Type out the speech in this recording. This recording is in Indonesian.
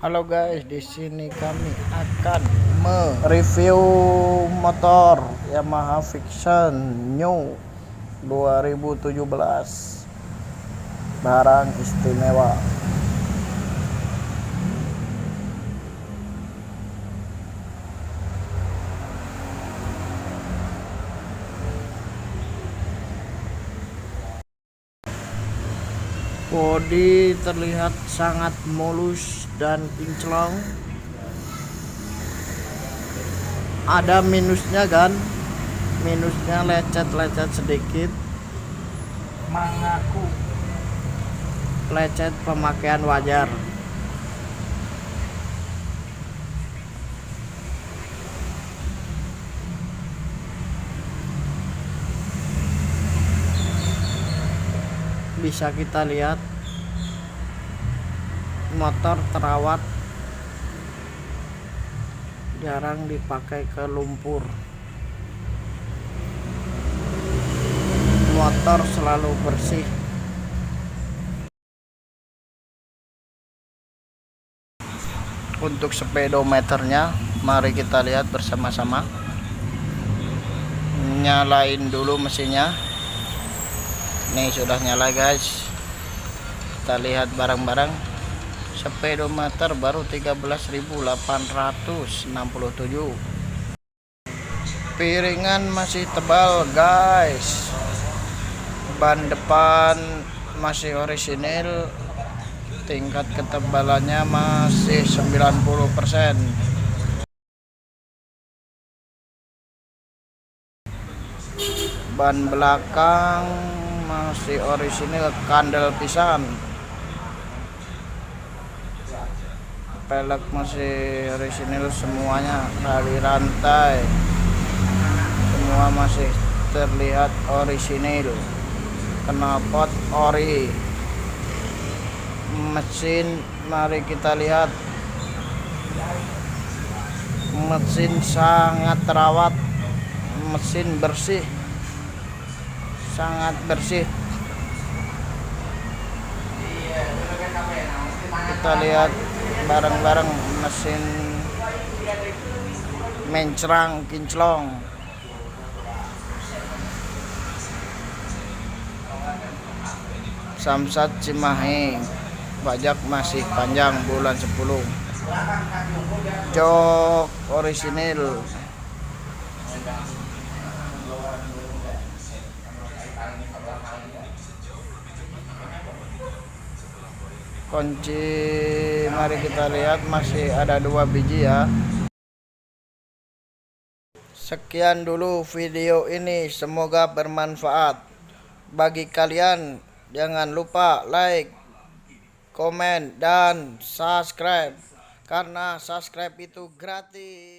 Halo guys, di sini kami akan mereview motor Yamaha Vision New 2017. Barang istimewa. Bodi terlihat sangat mulus dan kinclong. Ada minusnya kan? Minusnya lecet-lecet sedikit. Mengaku lecet pemakaian wajar. Bisa kita lihat motor terawat, jarang dipakai ke lumpur. Motor selalu bersih. Untuk speedometernya, mari kita lihat bersama-sama. Nyalain dulu mesinnya. Nih sudah nyala guys. Kita lihat bareng-bareng. Speedometer baru 13.867. Piringan masih tebal guys. Ban depan masih orisinil. Tingkat ketebalannya masih 90%. Ban belakang masih orisinil, kandel pisan. Pelek masih orisinil semuanya, tali rantai semua masih terlihat orisinil. Knalpot ori. Mesin mari kita lihat. Mesin sangat terawat, mesin bersih, sangat bersih. Kita lihat bareng-bareng mesin mencrang kinclong. Samsat Cimahi, pajak masih panjang bulan 10. Jok orisinil. Kunci mari kita lihat masih ada 2 biji ya. Sekian dulu video ini, semoga bermanfaat bagi kalian. Jangan lupa like, komen, dan subscribe, karena subscribe itu gratis.